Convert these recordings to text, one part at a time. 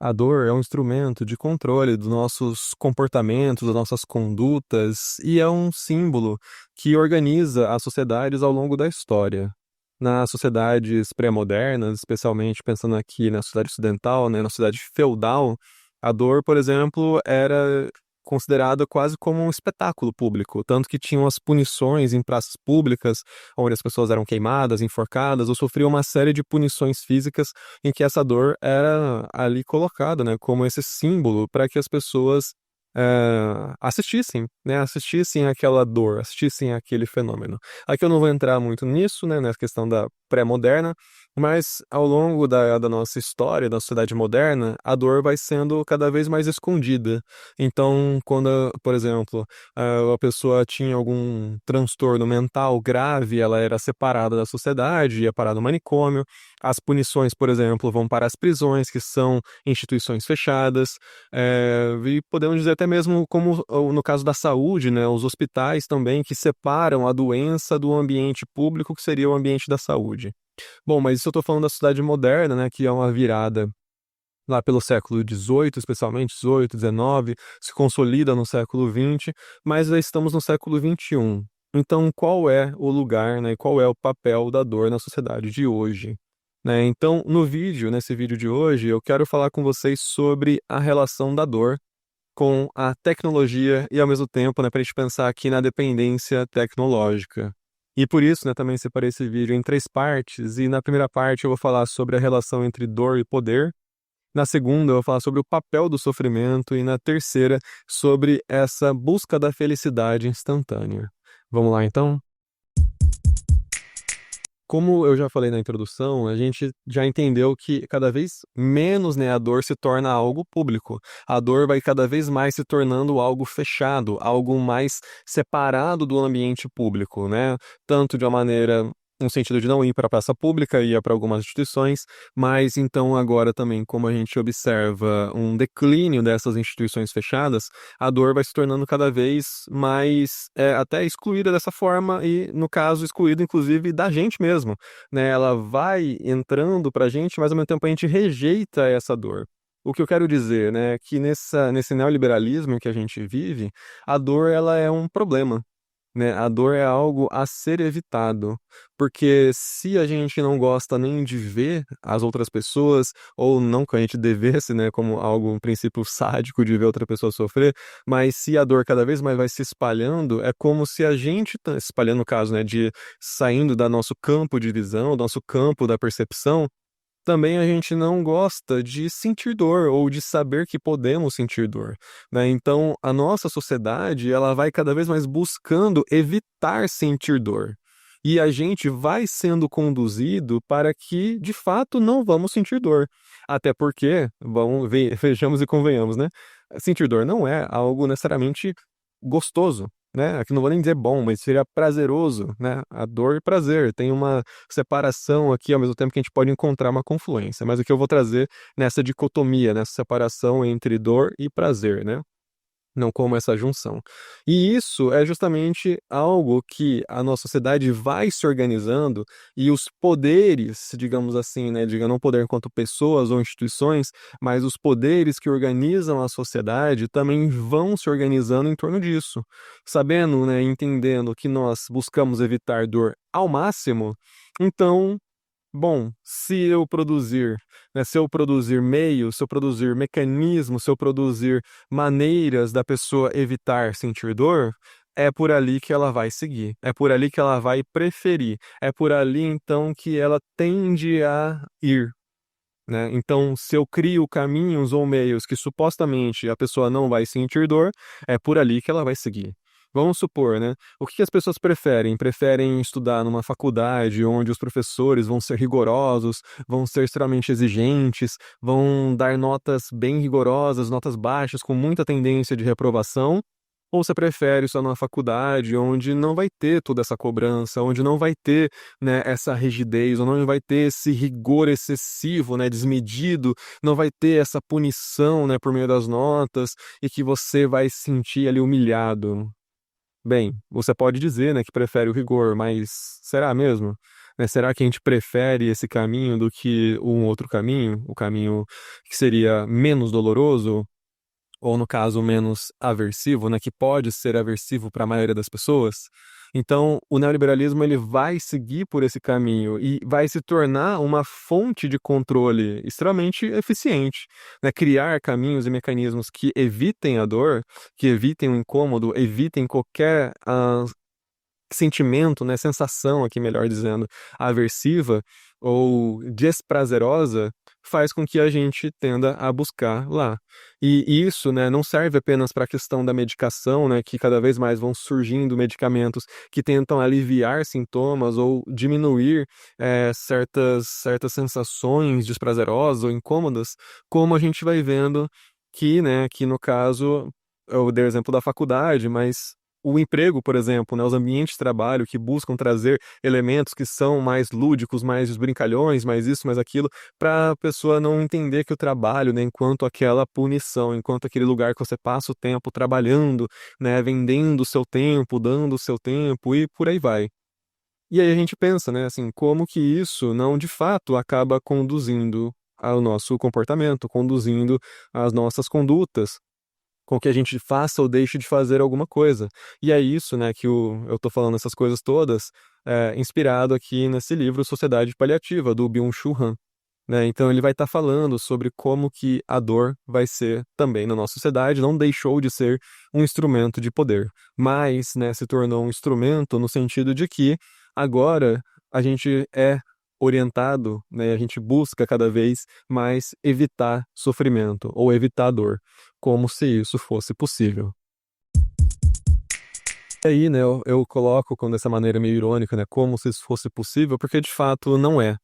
A dor é um instrumento de controle dos nossos comportamentos, das nossas condutas, e é um símbolo que organiza as sociedades ao longo da história. Nas sociedades pré-modernas, especialmente pensando aqui na sociedade ocidental, né, na sociedade feudal, a dor, por exemplo, era considerada quase como um espetáculo público, tanto que tinham as punições em praças públicas, onde as pessoas eram queimadas, enforcadas, ou sofriam uma série de punições físicas em que essa dor era ali colocada, né, como esse símbolo para que as pessoas assistissem, né, assistissem aquela dor, assistissem aquele fenômeno. Aqui eu não vou entrar muito nisso, né, nessa questão da pré-moderna, mas ao longo da nossa história, da sociedade moderna, a dor vai sendo cada vez mais escondida. Então, quando, por exemplo, a pessoa tinha algum transtorno mental grave, ela era separada da sociedade, ia parar no manicômio. As punições, por exemplo, vão para as prisões, que são instituições fechadas. E podemos dizer até mesmo como no caso da saúde, né, os hospitais também que separam a doença do ambiente público, que seria o ambiente da saúde. Bom, mas isso eu estou falando da sociedade moderna, né, que é uma virada lá pelo século XVIII, especialmente XVIII, XIX, se consolida no século XX, mas já estamos no século XXI. Então, qual é o lugar, né, e qual é o papel da dor na sociedade de hoje? Né? Então, nesse vídeo de hoje, eu quero falar com vocês sobre a relação da dor com a tecnologia e, ao mesmo tempo, né, para a gente pensar aqui na dependência tecnológica. E por isso, né, também separei esse vídeo em três partes, e na primeira parte eu vou falar sobre a relação entre dor e poder, na segunda eu vou falar sobre o papel do sofrimento, e na terceira sobre essa busca da felicidade instantânea. Vamos lá, então? Como eu já falei na introdução, a gente já entendeu que cada vez menos, né, a dor se torna algo público. A dor vai cada vez mais se tornando algo fechado, algo mais separado do ambiente público, né? Tanto de uma maneira, no sentido de não ir para a praça pública, ia para algumas instituições, mas então agora também, como a gente observa um declínio dessas instituições fechadas, a dor vai se tornando cada vez mais até excluída dessa forma e, no caso, excluída inclusive da gente mesmo, né? Ela vai entrando pra gente, mas ao mesmo tempo a gente rejeita essa dor. O que eu quero dizer, né, é que nesse neoliberalismo em que a gente vive, a dor ela é um problema. Né? A dor é algo a ser evitado, porque se a gente não gosta nem de ver as outras pessoas, ou não que a gente devesse, né, como algo, um princípio sádico de ver outra pessoa sofrer, mas se a dor cada vez mais vai se espalhando, é como se a gente, espalhando no caso, né, de saindo da nosso campo de visão, do nosso campo da percepção, também a gente não gosta de sentir dor ou de saber que podemos sentir dor, né? Então, a nossa sociedade, ela vai cada vez mais buscando evitar sentir dor. E a gente vai sendo conduzido para que, de fato, não vamos sentir dor. Até porque, vejamos e convenhamos, né? Sentir dor não é algo necessariamente gostoso, né? Aqui não vou nem dizer bom, mas seria prazeroso, né? A dor e prazer. Tem uma separação aqui, ao mesmo tempo que a gente pode encontrar uma confluência. Mas o que eu vou trazer nessa dicotomia, nessa separação entre dor e prazer, né? Não como essa junção. E isso é justamente algo que a nossa sociedade vai se organizando e os poderes, digamos assim, né, diga não poder enquanto pessoas ou instituições, mas os poderes que organizam a sociedade também vão se organizando em torno disso. Sabendo, né, entendendo que nós buscamos evitar dor ao máximo, então bom, se eu produzir meios, se eu produzir mecanismos, se eu produzir maneiras da pessoa evitar sentir dor, é por ali que ela vai seguir, é por ali que ela vai preferir, é por ali então que ela tende a ir, né? Então, se eu crio caminhos ou meios que supostamente a pessoa não vai sentir dor, é por ali que ela vai seguir. Vamos supor, né? O que as pessoas preferem? Preferem estudar numa faculdade onde os professores vão ser rigorosos, vão ser extremamente exigentes, vão dar notas bem rigorosas, notas baixas, com muita tendência de reprovação? Ou você prefere estar numa faculdade onde não vai ter toda essa cobrança, onde não vai ter, né, essa rigidez, onde não vai ter esse rigor excessivo, né, desmedido, não vai ter essa punição, né, por meio das notas, e que você vai se sentir ali humilhado? Bem, você pode dizer, né, que prefere o rigor, mas será mesmo? né? Será que a gente prefere esse caminho do que um outro caminho, o caminho que seria menos doloroso? Ou no caso menos aversivo, né, que pode ser aversivo para a maioria das pessoas. Então, o neoliberalismo ele vai seguir por esse caminho e vai se tornar uma fonte de controle extremamente eficiente, né? Criar caminhos e mecanismos que evitem a dor, que evitem o incômodo, evitem qualquer sentimento, né, sensação aqui, melhor dizendo, aversiva ou desprazerosa, faz com que a gente tenda a buscar lá. E isso, né, não serve apenas para a questão da medicação, né, que cada vez mais vão surgindo medicamentos que tentam aliviar sintomas ou diminuir certas sensações desprazerosas ou incômodas, como a gente vai vendo que, né, aqui no caso, eu dei o exemplo da faculdade, mas o emprego, por exemplo, né, os ambientes de trabalho que buscam trazer elementos que são mais lúdicos, mais brincalhões, mais isso, mais aquilo, para a pessoa não entender que o trabalho, né, enquanto aquela punição, enquanto aquele lugar que você passa o tempo trabalhando, né, vendendo o seu tempo, dando o seu tempo e por aí vai. E aí a gente pensa, né, assim, como que isso não de fato acaba conduzindo ao nosso comportamento, conduzindo às nossas condutas, com que a gente faça ou deixe de fazer alguma coisa. E é isso, né, que eu tô falando essas coisas todas, inspirado aqui nesse livro Sociedade Paliativa, do Byung-Chul Han, né? Então ele vai estar falando sobre como que a dor vai ser também na nossa sociedade, não deixou de ser um instrumento de poder, mas, né, se tornou um instrumento no sentido de que agora a gente é orientado, né, a gente busca cada vez mais evitar sofrimento ou evitar dor, como se isso fosse possível. E aí, né, eu coloco dessa maneira meio irônica, né, como se isso fosse possível, porque de fato não é,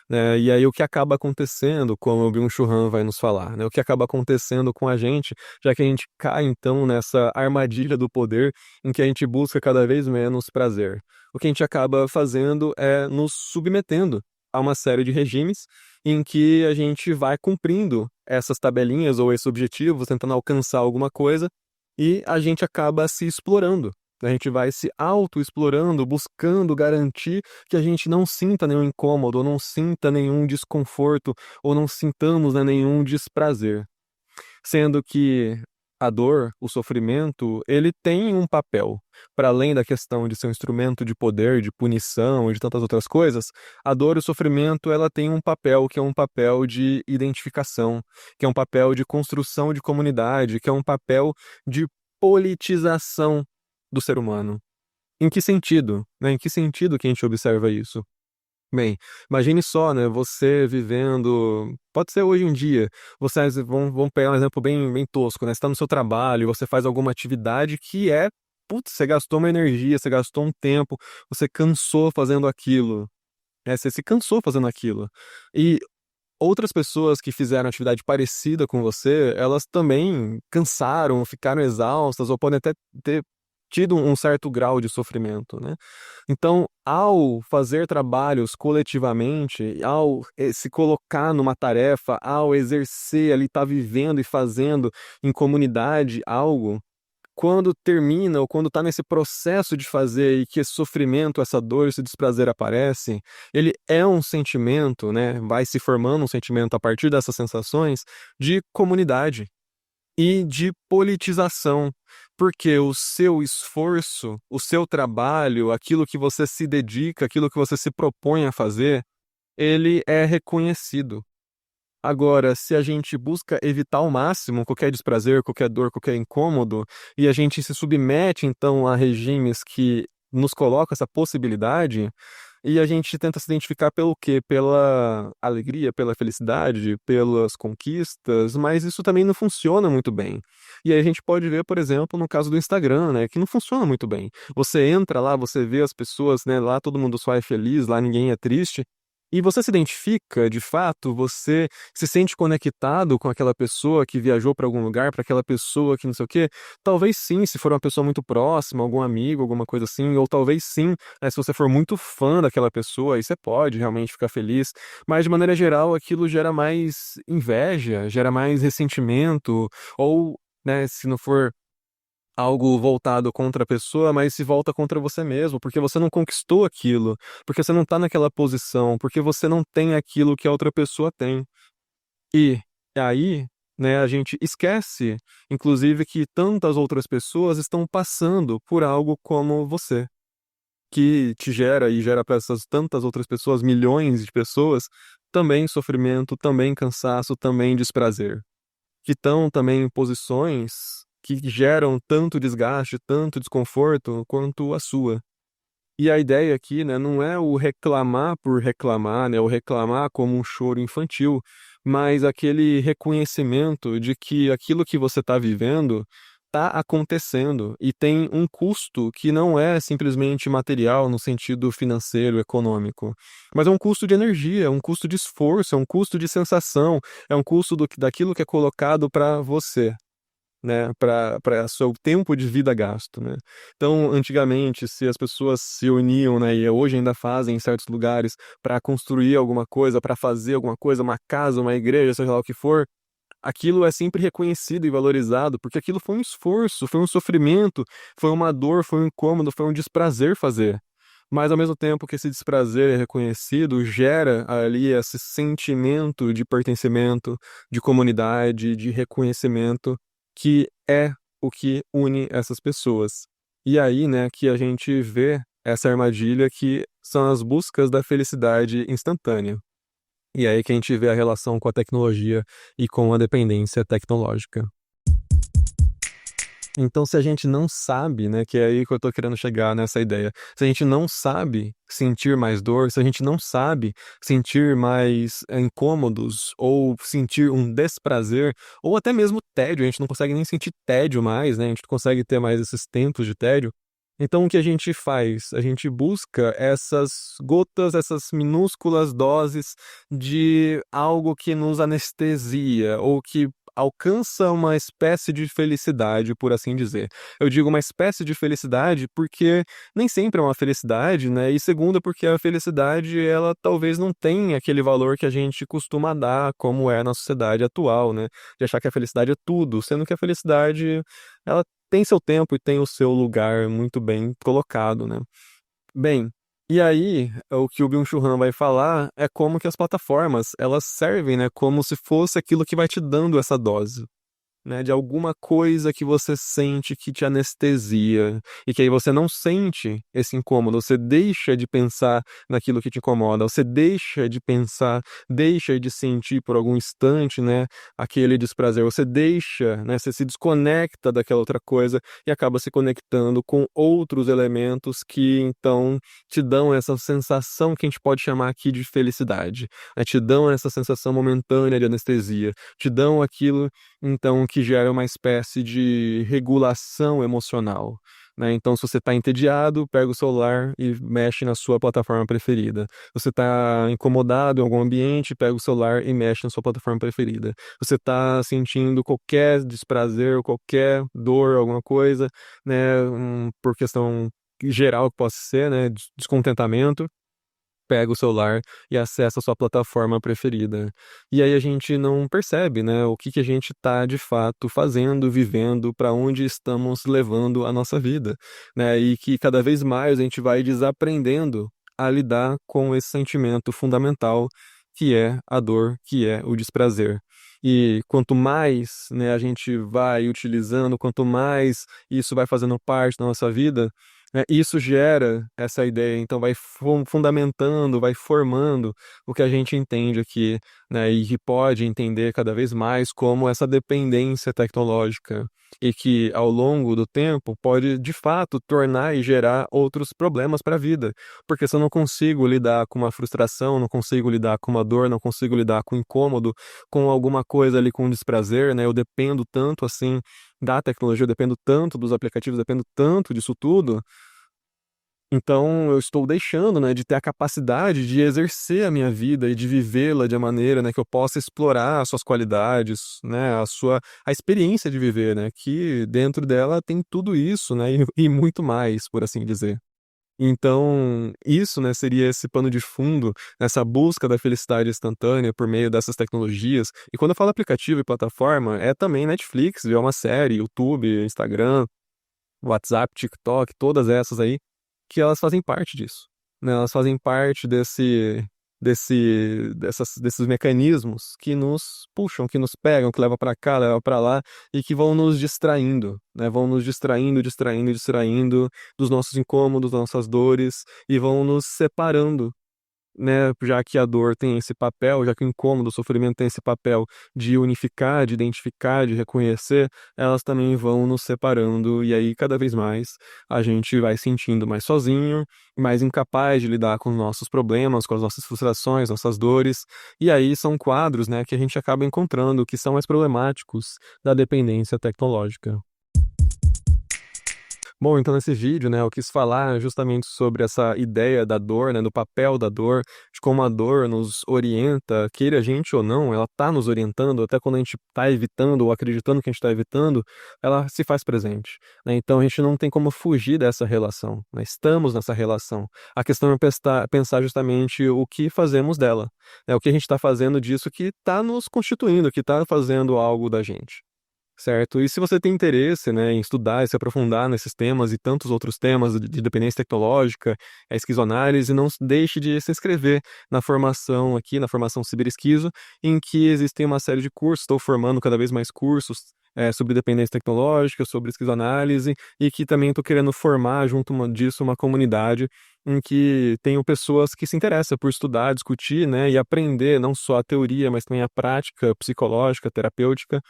né? E aí o que acaba acontecendo, como o Byung-Chul Han vai nos falar, né, o que acaba acontecendo com a gente, já que a gente cai então nessa armadilha do poder em que a gente busca cada vez menos prazer. O que a gente acaba fazendo é nos submetendo a uma série de regimes em que a gente vai cumprindo essas tabelinhas ou esses objetivos, tentando alcançar alguma coisa, e a gente acaba se explorando. A gente vai se auto-explorando, buscando garantir que a gente não sinta nenhum incômodo, ou não sinta nenhum desconforto, ou não sintamos, né, nenhum desprazer. Sendo que a dor, o sofrimento, ele tem um papel. Para além da questão de ser um instrumento de poder, de punição e de tantas outras coisas, a dor e o sofrimento, ela tem um papel que é um papel de identificação, que é um papel de construção de comunidade, que é um papel de politização do ser humano. Em que sentido, né? Em que sentido que a gente observa isso? Bem, imagine só, né, você vivendo, pode ser hoje em dia, vocês vão pegar um exemplo bem tosco, né, você está no seu trabalho, você faz alguma atividade que putz, você gastou uma energia, você gastou um tempo, você cansou fazendo aquilo, né, você se cansou fazendo aquilo. E outras pessoas que fizeram atividade parecida com você, elas também cansaram, ficaram exaustas, ou podem até ter tido um certo grau de sofrimento, né? Então, ao fazer trabalhos coletivamente, ao se colocar numa tarefa, ao exercer ali, estar vivendo e fazendo em comunidade algo, quando termina ou quando está nesse processo de fazer e que esse sofrimento, essa dor, esse desprazer aparece, ele é um sentimento, né? Vai se formando um sentimento a partir dessas sensações de comunidade e de politização, porque o seu esforço, o seu trabalho, aquilo que você se dedica, aquilo que você se propõe a fazer, ele é reconhecido. Agora, se a gente busca evitar ao máximo qualquer desprazer, qualquer dor, qualquer incômodo, e a gente se submete então a regimes que nos colocam essa possibilidade, e a gente tenta se identificar pelo quê? Pela alegria, pela felicidade, pelas conquistas, mas isso também não funciona muito bem. E aí a gente pode ver, por exemplo, no caso do Instagram, né, que não funciona muito bem. Você entra lá, você vê as pessoas, né, lá todo mundo só é feliz, lá ninguém é triste. E você se identifica, de fato, você se sente conectado com aquela pessoa que viajou para algum lugar, para aquela pessoa que não sei o quê? Talvez sim, se for uma pessoa muito próxima, algum amigo, alguma coisa assim, ou talvez sim, né, se você for muito fã daquela pessoa, aí você pode realmente ficar feliz, mas de maneira geral aquilo gera mais inveja, gera mais ressentimento, ou, né, se não for algo voltado contra a pessoa, mas se volta contra você mesmo, porque você não conquistou aquilo, porque você não tá naquela posição, porque você não tem aquilo que a outra pessoa tem. E aí, né, a gente esquece, inclusive, que tantas outras pessoas estão passando por algo como você, que te gera e gera para essas tantas outras pessoas, milhões de pessoas, também sofrimento, também cansaço, também desprazer, que estão também em posições que geram tanto desgaste, tanto desconforto quanto a sua. E a ideia aqui, né, não é o reclamar por reclamar, né, o reclamar como um choro infantil, mas aquele reconhecimento de que aquilo que você está vivendo está acontecendo e tem um custo que não é simplesmente material no sentido financeiro, econômico, mas é um custo de energia, é um custo de esforço, é um custo de sensação, é um custo daquilo que é colocado para você, né, para seu tempo de vida gasto, né. Então, antigamente, se as pessoas se uniam, né, e hoje ainda fazem em certos lugares para construir alguma coisa, para fazer alguma coisa, uma casa, uma igreja, seja lá o que for, aquilo é sempre reconhecido e valorizado, porque aquilo foi um esforço, foi um sofrimento, foi uma dor, foi um incômodo, foi um desprazer fazer. Mas ao mesmo tempo que esse desprazer é reconhecido, gera ali esse sentimento de pertencimento, de comunidade, de reconhecimento, que é o que une essas pessoas. E aí, né, que a gente vê essa armadilha que são as buscas da felicidade instantânea. E aí que a gente vê a relação com a tecnologia e com a dependência tecnológica. Então, se a gente não sabe, né, que é aí que eu tô querendo chegar nessa ideia, se a gente não sabe sentir mais dor, se a gente não sabe sentir mais incômodos, ou sentir um desprazer, ou até mesmo tédio, a gente não consegue nem sentir tédio mais, né, a gente não consegue ter mais esses tempos de tédio. Então, o que a gente faz? A gente busca essas gotas, essas minúsculas doses de algo que nos anestesia, ou que alcança uma espécie de felicidade, por assim dizer. Eu digo uma espécie de felicidade porque nem sempre é uma felicidade, né? E segunda, porque a felicidade, ela talvez não tenha aquele valor que a gente costuma dar, como é na sociedade atual, né? De achar que a felicidade é tudo, sendo que a felicidade, ela tem seu tempo e tem o seu lugar muito bem colocado, né? Bem, e aí, o que o Byung-Chul Han vai falar é como que as plataformas, elas servem, né, como se fosse aquilo que vai te dando essa dose, né, de alguma coisa que você sente que te anestesia, e que aí você não sente esse incômodo, você deixa de pensar naquilo que te incomoda, você deixa de pensar, deixa de sentir por algum instante, né, aquele desprazer, você deixa, né, você se desconecta daquela outra coisa e acaba se conectando com outros elementos que então te dão essa sensação que a gente pode chamar aqui de felicidade, né, te dão essa sensação momentânea de anestesia, te dão aquilo então que gera uma espécie de regulação emocional, né. Então se você está entediado, pega o celular e mexe na sua plataforma preferida. Você está incomodado em algum ambiente, pega o celular e mexe na sua plataforma preferida. Você está sentindo qualquer desprazer ou qualquer dor, alguma coisa, né, por questão geral que possa ser, né, descontentamento, pega o celular e acessa a sua plataforma preferida. E aí a gente não percebe, né, o que que a gente está de fato fazendo, vivendo, para onde estamos levando a nossa vida, né? E que cada vez mais a gente vai desaprendendo a lidar com esse sentimento fundamental que é a dor, que é o desprazer. E quanto mais, né, a gente vai utilizando, quanto mais isso vai fazendo parte da nossa vida, isso gera essa ideia, então vai fundamentando, vai formando o que a gente entende aqui, né, e que pode entender cada vez mais como essa dependência tecnológica, e que ao longo do tempo pode de fato tornar e gerar outros problemas para a vida, porque se eu não consigo lidar com uma frustração, não consigo lidar com uma dor, não consigo lidar com incômodo, com alguma coisa ali, com um desprazer, né, eu dependo tanto assim da tecnologia, eu dependo tanto dos aplicativos, dependo tanto disso tudo, então eu estou deixando, né, de ter a capacidade de exercer a minha vida e de vivê-la de uma maneira, né, que eu possa explorar as suas qualidades, né, a experiência de viver, né, que dentro dela tem tudo isso, né, e muito mais, por assim dizer. Então, isso, né, seria esse pano de fundo, essa busca da felicidade instantânea por meio dessas tecnologias. E quando eu falo aplicativo e plataforma, é também Netflix, ver uma série, YouTube, Instagram, WhatsApp, TikTok, todas essas aí, que elas fazem parte disso, né? Elas fazem parte desses mecanismos que nos puxam, que nos pegam, que levam para cá, levam para lá e que vão nos distraindo, né? Vão nos distraindo, distraindo, distraindo dos nossos incômodos, das nossas dores e vão nos separando, né, já que a dor tem esse papel, já que o incômodo, o sofrimento tem esse papel de unificar, de identificar, de reconhecer, elas também vão nos separando e aí cada vez mais a gente vai sentindo mais sozinho, mais incapaz de lidar com os nossos problemas, com as nossas frustrações, nossas dores. E aí são quadros, né, que a gente acaba encontrando que são mais problemáticos da dependência tecnológica. Bom, então nesse vídeo, né, eu quis falar justamente sobre essa ideia da dor, né, do papel da dor, de como a dor nos orienta, queira a gente ou não, ela tá nos orientando, até quando a gente tá evitando ou acreditando que a gente tá evitando, ela se faz presente, né? Então a gente não tem como fugir dessa relação, né? Estamos nessa relação. A questão é pensar justamente o que fazemos dela, né? O que a gente está fazendo disso que está nos constituindo, que está fazendo algo da gente. Certo. E se você tem interesse, né, em estudar e se aprofundar nesses temas e tantos outros temas de dependência tecnológica, a esquizoanálise, não deixe de se inscrever na formação aqui, na formação Ciberesquizo, em que existem uma série de cursos, estou formando cada vez mais cursos sobre dependência tecnológica, sobre esquizoanálise, e que também estou querendo formar junto disso uma comunidade em que tenham pessoas que se interessam por estudar, discutir, né, e aprender não só a teoria, mas também a prática psicológica, terapêutica,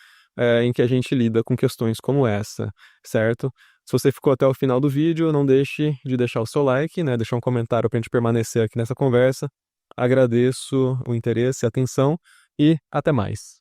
em que a gente lida com questões como essa, certo? Se você ficou até o final do vídeo, não deixe de deixar o seu like, né? Deixar um comentário para a gente permanecer aqui nessa conversa. Agradeço o interesse e a atenção e até mais.